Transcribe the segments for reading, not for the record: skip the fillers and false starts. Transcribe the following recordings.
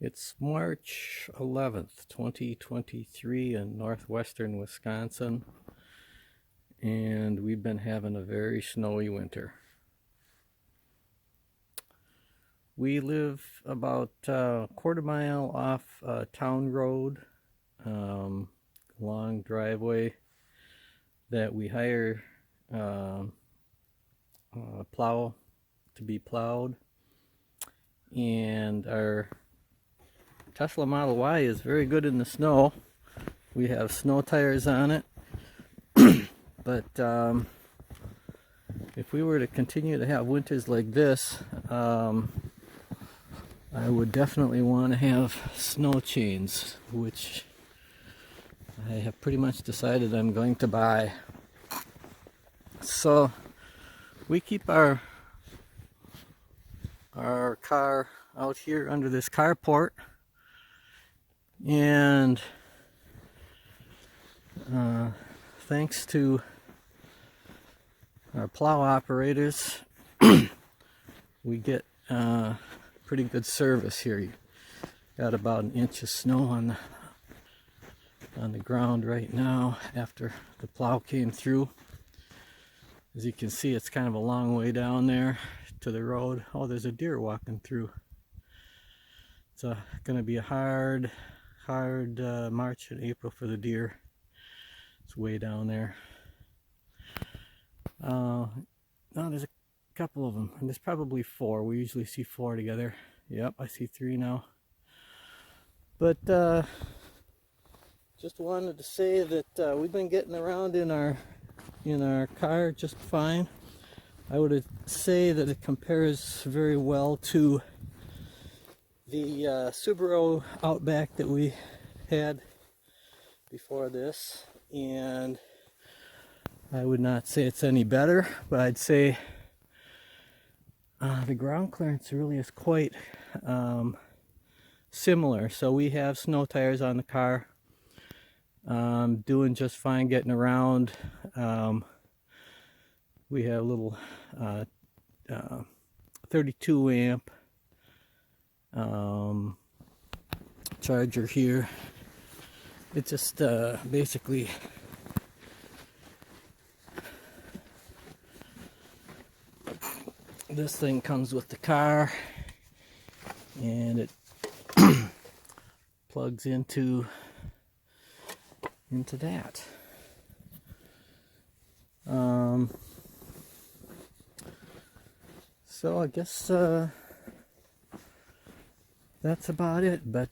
It's March 11th, 2023 in northwestern Wisconsin, and we've been having a very snowy winter. We live about a quarter mile off a town road, long driveway that we hire plow to be plowed, and our Tesla Model Y is very good in the snow. We have snow tires on it, but if we were to continue to have winters like this, I would definitely want to have snow chains, which I have pretty much decided I'm going to buy. So we keep our car out here under this carport, and thanks to our plow operators, we get pretty good service here. You got about an inch of snow on the ground right now after the plow came through. As you can see, it's kind of a long way down there to the road. Oh, there's a deer walking through. It's going to be a hard March and April for the deer. It's way down there. No, there's a couple of them, and there's probably four. We usually see four together. Yep, I see three now. But just wanted to say that we've been getting around in our car just fine. I would say that it compares very well to the Subaru Outback that we had before this, and I would not say it's any better, but I'd say the ground clearance really is quite similar. So we have snow tires on the car, doing just fine getting around. We have a little 32 amp charger here. It just basically this thing comes with the car, and it plugs into that. So I guess that's about it, but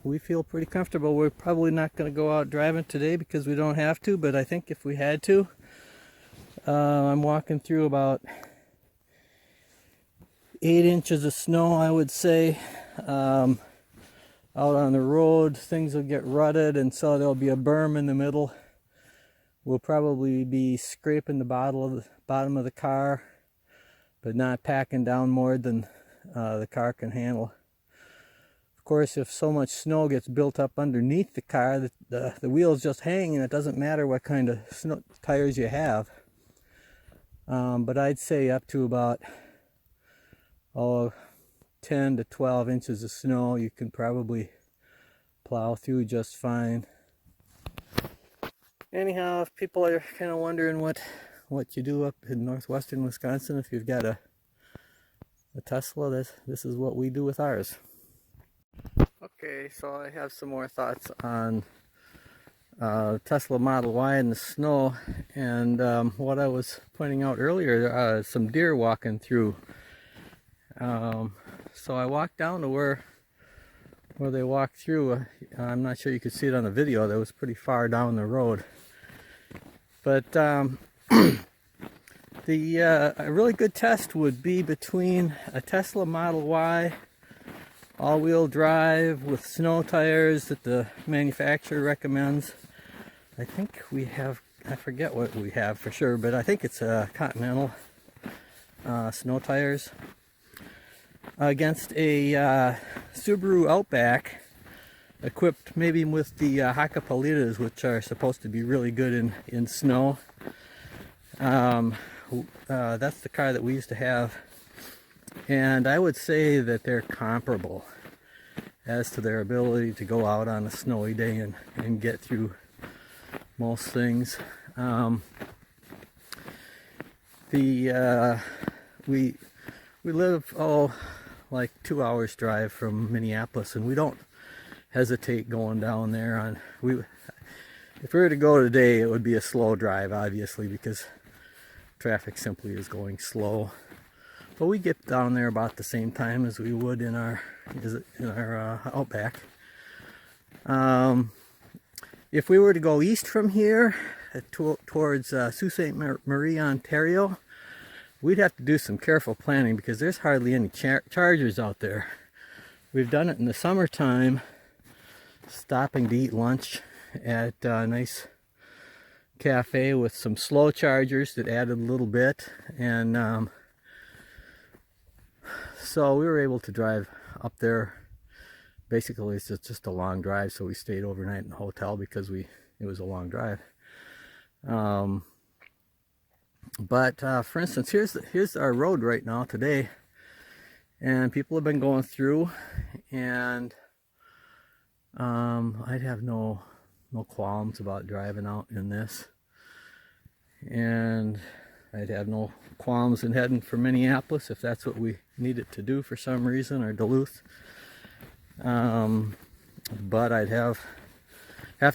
we feel pretty comfortable. We're probably not going to go out driving today because we don't have to, but I think if we had to, I'm walking through about 8 inches of snow, I would say. Out on the road, things will get rutted, and so there'll be a berm in the middle. We'll probably be scraping the bottom of the car, but not packing down more than the car can handle. Of course, if so much snow gets built up underneath the car, the wheels just hang, and it doesn't matter what kind of snow tires you have. But I'd say up to about 10 to 12 inches of snow, you can probably plow through just fine. Anyhow, if people are kind of wondering what you do up in northwestern Wisconsin, if you've got a Tesla, this is what we do with ours. Okay, so I have some more thoughts on Tesla Model Y in the snow, and what I was pointing out earlier, some deer walking through. So I walked down to where they walked through. I'm not sure you could see it on the video. That was pretty far down the road. But a really good test would be between a Tesla Model Y all-wheel drive with snow tires that the manufacturer recommends. I think we have, I forget what we have for sure, but I think it's Continental snow tires, against a Subaru Outback equipped maybe with the Hakkapelitas, which are supposed to be really good in snow. That's the car that we used to have, and I would say that they're comparable. as to their ability to go out on a snowy day and get through most things. We live like 2 hours drive from Minneapolis, and we don't hesitate going down there. If we were to go today, it would be a slow drive, obviously, because traffic simply is going slow. But we get down there about the same time as we would in our Outback. If we were to go east from here towards Sault Ste. Marie, Ontario, we'd have to do some careful planning because there's hardly any chargers out there. We've done it in the summertime, stopping to eat lunch at a nice cafe with some slow chargers that added a little bit, and so we were able to drive up there. Basically, it's just a long drive, so we stayed overnight in the hotel because it was a long drive. But for instance, here's our road right now today, and people have been going through, and I'd have no qualms about driving out in this, and I'd have no qualms in heading for Minneapolis if that's what we needed to do for some reason, or Duluth. But I'd have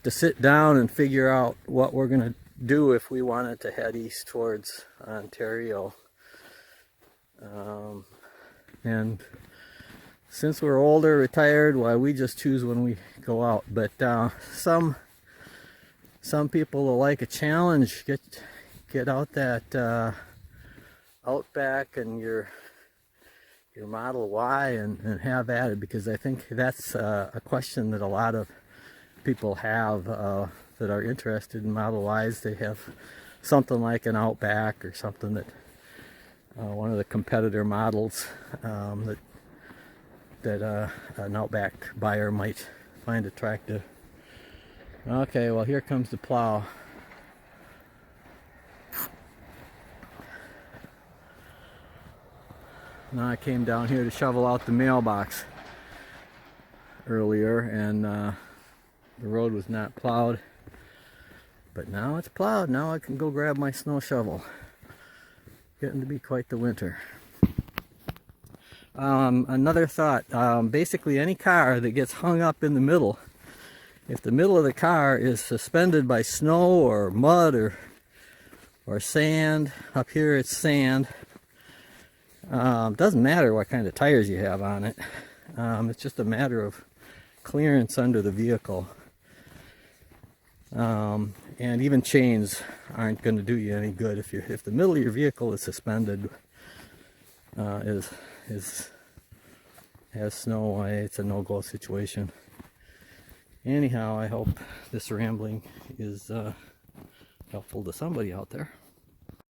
to sit down and figure out what we're gonna do if we wanted to head east towards Ontario. And since we're older, retired, well, we just choose when we go out. But some people will like a challenge. Get out that Outback and your Model Y and have at it, because I think that's a question that a lot of people have that are interested in Model Ys. They have something like an Outback or something that one of the competitor models that an Outback buyer might find attractive. Okay, well, here comes the plow. Now I came down here to shovel out the mailbox earlier, and the road was not plowed, but now it's plowed. Now I can go grab my snow shovel. Getting to be quite the winter. Another thought, basically any car that gets hung up in the middle, if the middle of the car is suspended by snow or mud or sand, up here it's sand, doesn't matter what kind of tires you have on it. It's just a matter of clearance under the vehicle. And even chains aren't going to do you any good if the middle of your vehicle is suspended, has snow. It's a no-go situation. Anyhow, I hope this rambling is helpful to somebody out there.